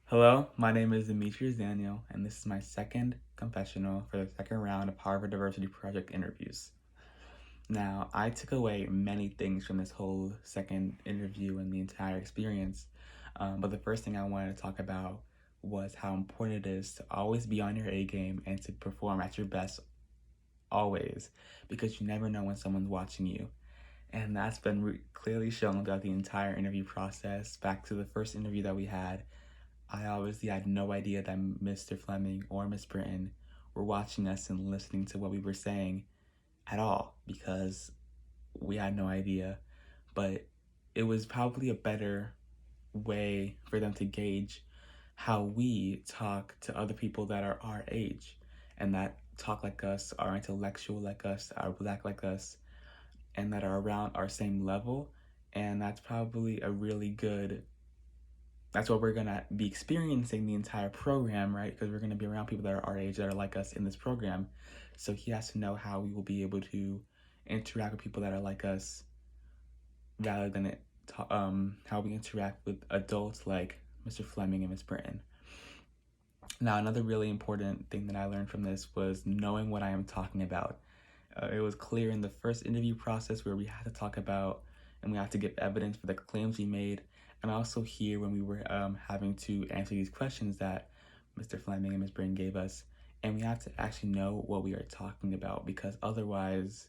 Hello, my name is Demetrius, and this is my second confessional for the second round of Harvard Diversity Project interviews. Now, I took away many things from this whole second interview and the entire experience, but the first thing I wanted to talk about was how important it is to always be on your A game and to perform at your best always, because you never know when someone's watching you. And that's been clearly shown throughout the entire interview process. Back to the first interview that we had, I obviously had no idea that Mr. Fleming or Miss Britton were watching us and listening to what we were saying at all, because we had no idea. But it was probably a better way for them to gauge how we talk to other people that are our age and that talk like us, are intellectual like us, are black like us, and that are around our same level. And that's probably a really good that's what we're gonna be experiencing the entire program, right? Because we're gonna be around people that are our age, that are like us in this program. So he has to know how we will be able to interact with people that are like us, rather than how we interact with adults like Mr. Fleming and Miss Britton. Now, another really important thing that I learned from this was knowing what I am talking about. It was clear in the first interview process where we had to talk about and we had to give evidence for the claims we made, and also here when we were having to answer these questions that Mr. Fleming and Ms. Britton gave us, and we have to actually know what we are talking about, because otherwise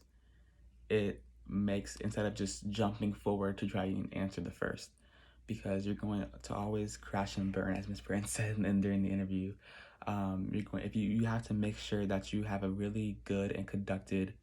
it makes, instead of just jumping forward to try and answer the first, because you're going to always crash and burn, as Ms. Britton said during the interview. You have to make sure that you have a really good and constructed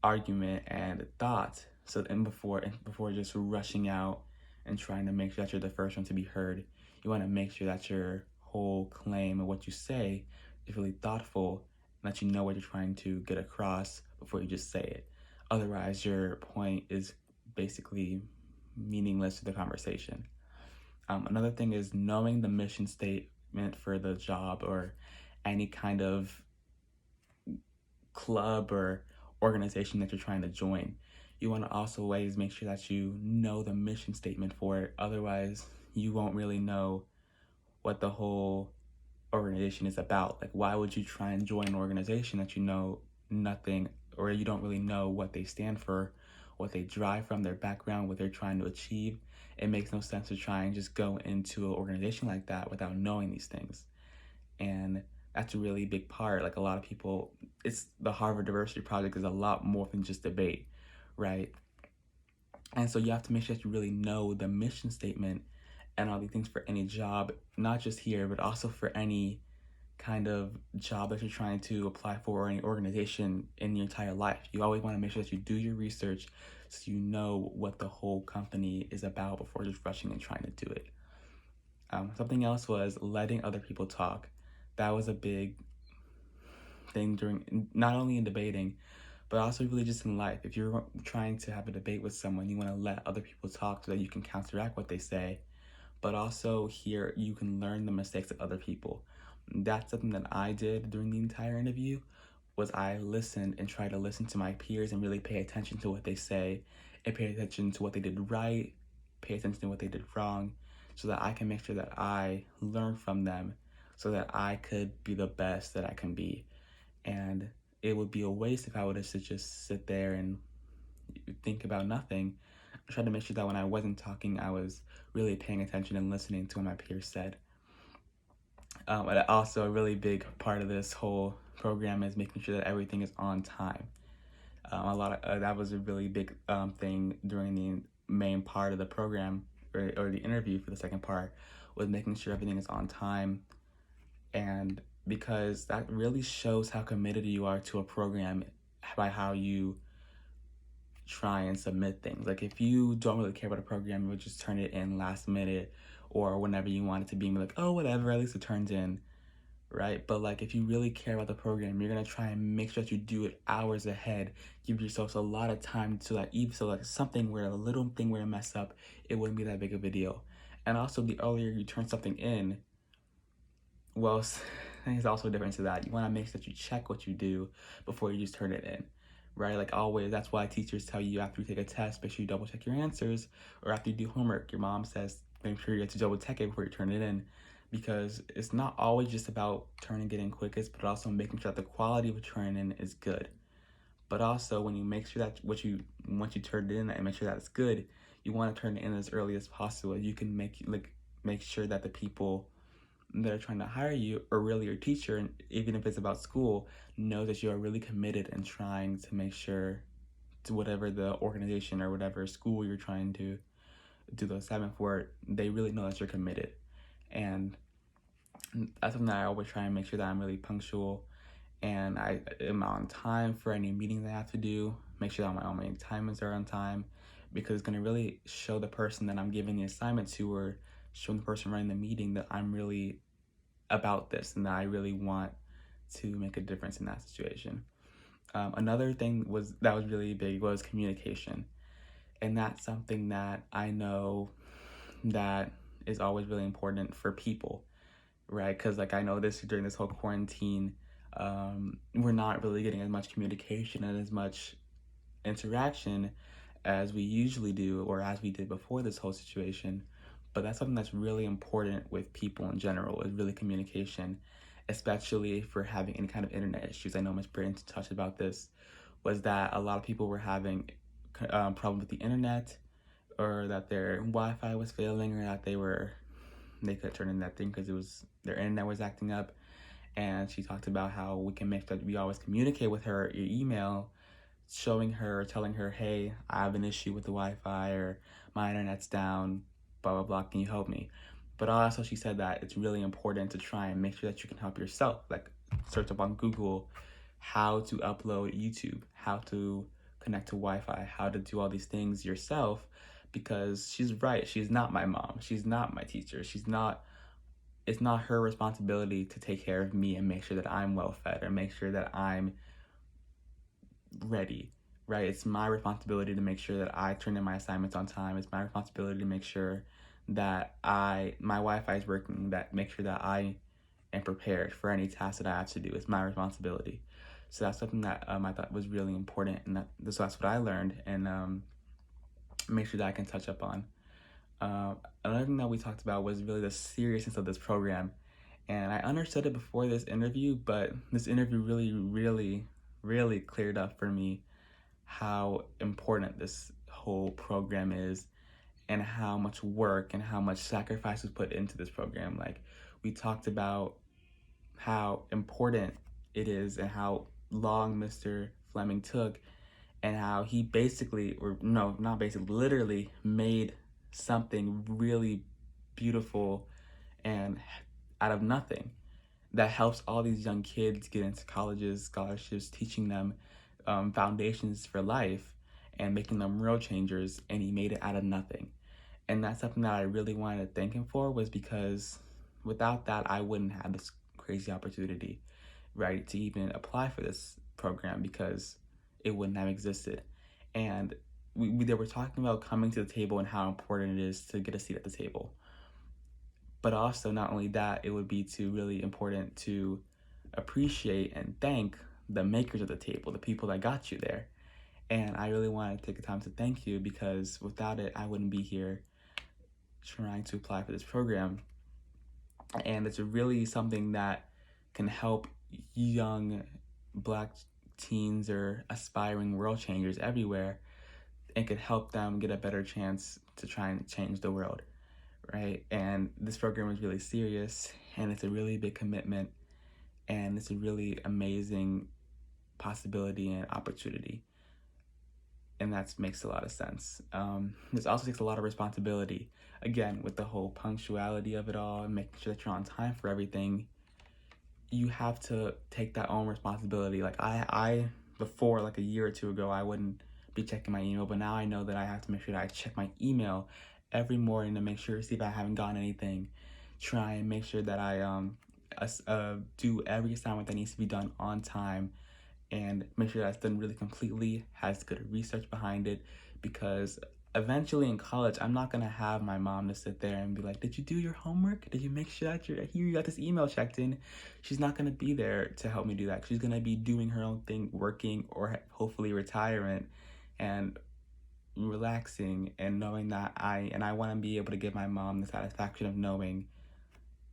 argument and thought. So before just rushing out and trying to make sure that you're the first one to be heard, you want to make sure that your whole claim and what you say is really thoughtful and that you know what you're trying to get across before you just say it. Otherwise, your point is basically meaningless to the conversation. Another thing is knowing the mission statement for the job or any kind of club or organization that you're trying to join. You want to also always make sure that you know the mission statement for it. Otherwise, you won't really know what the whole organization is about. Like, why would you try and join an organization that you know nothing, or you don't really know what they stand for, what they drive from, their background, what they're trying to achieve? It makes no sense to try and just go into an organization like that without knowing these things. And that's a really big part. Like, a lot of people, it's the Harvard Diversity Project is a lot more than just debate, right? And so you have to make sure that you really know the mission statement and all these things for any job, not just here, but also for any kind of job that you're trying to apply for, or any organization in your entire life. You always want to make sure that you do your research so you know what the whole company is about before just rushing and trying to do it. Something else was letting other people talk. That was a big thing during, not only in debating, but also really just in life. If you're trying to have a debate with someone, you want to let other people talk so that you can counteract what they say, but also here you can learn the mistakes of other people. That's something that I did during the entire interview, was I listened and tried to listen to my peers and really pay attention to what they say and pay attention to what they did right, pay attention to what they did wrong, so that I can make sure that I learn from them so that I could be the best that I can be. And it would be a waste if I would have to just sit there and think about nothing. I tried to make sure that when I wasn't talking, I was really paying attention and listening to what my peers said. But also a really big part of this whole program is making sure that everything is on time. That was a really big thing during the main part of the program, or the interview for the second part, was making sure everything is on time. And because that really shows how committed you are to a program by how you try and submit things. Like, if you don't really care about a program, you would just turn it in last minute or whenever you want it to be, and be like, oh, whatever, at least it turns in, right? But like, if you really care about the program, you're gonna try and make sure that you do it hours ahead. Give yourself a lot of time to even so like something where a little thing were to mess up, it wouldn't be that big of a deal. And also, the earlier you turn something in, well, I think it's also a difference to that. You want to make sure that you check what you do before you just turn it in, right? Like, always, that's why teachers tell you after you take a test, make sure you double check your answers, or after you do homework, your mom says make sure you have to double check it before you turn it in, because it's not always just about turning it in quickest, but also making sure that the quality of turning in is good. But also, when you make sure that once you turn it in and make sure that it's good, you want to turn it in as early as possible. You can make sure that the people that are trying to hire you, or really your teacher, and even if it's about school, know that you are really committed and trying to make sure to whatever the organization or whatever school you're trying to do the assignment for, they really know that you're committed. And that's something that I always try and make sure that I'm really punctual and I am on time for any meeting that I have to do. Make sure that all my assignments are on time, because it's going to really show the person that I'm giving the assignment to, or show the person running the meeting, that I'm really about this and that I really want to make a difference in that situation. Another thing that was really big was communication. And that's something that I know that is always really important for people, right? Because like I know during this whole quarantine, we're not really getting as much communication and as much interaction as we usually do, or as we did before this whole situation. But that's something that's really important with people in general, is really communication, especially if we're having any kind of internet issues. I know Miss Britton touched about this, was that a lot of people were having problems with the internet, or that their Wi-Fi was failing, or that they couldn't turn in that thing because their internet was acting up. And she talked about how we can make sure that we always communicate with her your email, telling her, hey, I have an issue with the Wi-Fi, or my internet's down, blah, blah, blah, can you help me? But also she said that it's really important to try and make sure that you can help yourself, like search up on Google how to upload YouTube, how to connect to Wi-Fi, how to do all these things yourself, because she's right. She's not my mom. She's not my teacher. It's not her responsibility to take care of me and make sure that I'm well fed or make sure that I'm ready, right? It's my responsibility to make sure that I turn in my assignments on time. It's my responsibility to make sure that my Wi-Fi is working, that make sure that I am prepared for any task that I have to do. It's my responsibility. So that's something that I thought was really important, and that's what I learned, and make sure that I can touch up on. Another thing that we talked about was really the seriousness of this program. And I understood it before this interview, but this interview really, really, really cleared up for me how important this whole program is, and how much work and how much sacrifice was put into this program. Like, we talked about how important it is and how long Mr. Fleming took, and how he basically, or no, not basically, literally made something really beautiful and out of nothing, that helps all these young kids get into colleges, scholarships, teaching them foundations for life and making them world changers. And he made it out of nothing. And that's something that I really wanted to thank him for, was because without that, I wouldn't have this crazy opportunity, right, to even apply for this program, because it wouldn't have existed. And they were talking about coming to the table and how important it is to get a seat at the table. But also, not only that, it would be really important to appreciate and thank the makers of the table, the people that got you there. And I really want to take the time to thank you, because without it, I wouldn't be here trying to apply for this program. And it's really something that can help young Black teens or aspiring world changers everywhere, and could help them get a better chance to try and change the world, right? And this program is really serious, and it's a really big commitment, and it's a really amazing possibility and opportunity. And that makes a lot of sense. This also takes a lot of responsibility, again, with the whole punctuality of it all and making sure that you're on time for everything. You have to take that own responsibility. Like I before, like a year or two ago, I wouldn't be checking my email, but now I know that I have to make sure that I check my email every morning to make sure to see if I haven't gotten anything. Try and make sure that I do every assignment that needs to be done on time, and make sure that's done really completely, has good research behind it, because eventually in college, I'm not going to have my mom to sit there and be like, did you do your homework? Did you make sure that you got this email checked in? She's not going to be there to help me do that. She's going to be doing her own thing, working, or hopefully retirement. And relaxing and knowing that I want to be able to give my mom the satisfaction of knowing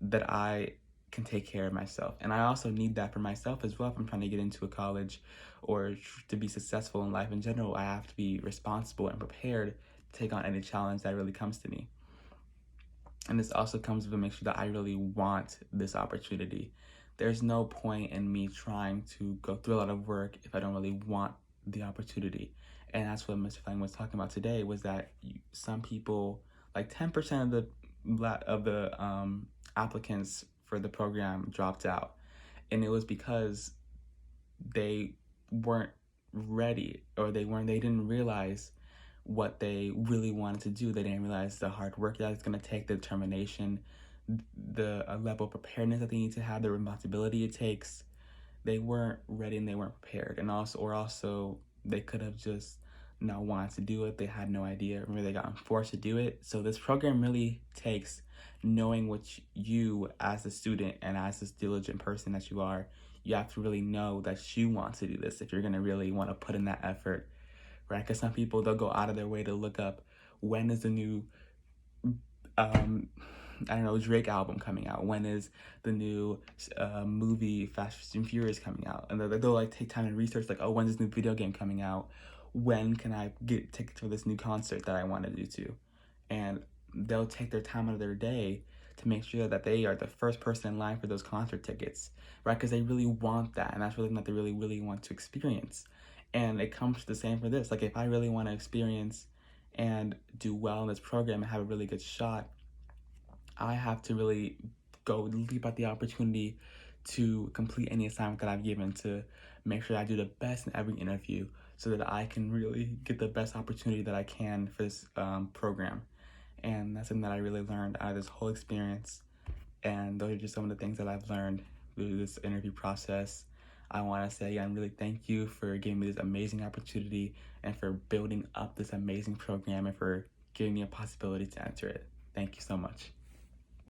that I can take care of myself. And I also need that for myself as well. If I'm trying to get into a college or to be successful in life in general, I have to be responsible and prepared to take on any challenge that really comes to me. And this also comes with make sure that I really want this opportunity. There's no point in me trying to go through a lot of work if I don't really want the opportunity. And that's what Mr. Flang was talking about today, was that some people, like 10% of the applicants for the program dropped out. And it was because they weren't ready, or they didn't realize what they really wanted to do. They didn't realize the hard work that it's going to take, the determination, the level of preparedness that they need to have, the responsibility it takes. They weren't ready and they weren't prepared. And also they could have just not wanted to do it. They had no idea. Maybe they got forced to do it. So this program really takes knowing what you, as a student and as this diligent person that you are, you have to really know that you want to do this if you're going to really want to put in that effort, right? Because some people, they'll go out of their way to look up when is the new I don't know, Drake album coming out? When is the new movie Fast and Furious coming out? And they'll like take time and research, like, oh, when's this new video game coming out? When can I get tickets for this new concert that I want to do to? And they'll take their time out of their day to make sure that they are the first person in line for those concert tickets, right? Because they really want that, and that's really what they really, really want to experience. And it comes to the same for this. Like, if I really want to experience and do well in this program and have a really good shot, I have to really go leap at the opportunity to complete any assignment that I've given, to make sure I do the best in every interview so that I can really get the best opportunity that I can for this program. And that's something that I really learned out of this whole experience. And those are just some of the things that I've learned through this interview process. I want to say again, really thank you for giving me this amazing opportunity and for building up this amazing program and for giving me a possibility to enter it. Thank you so much.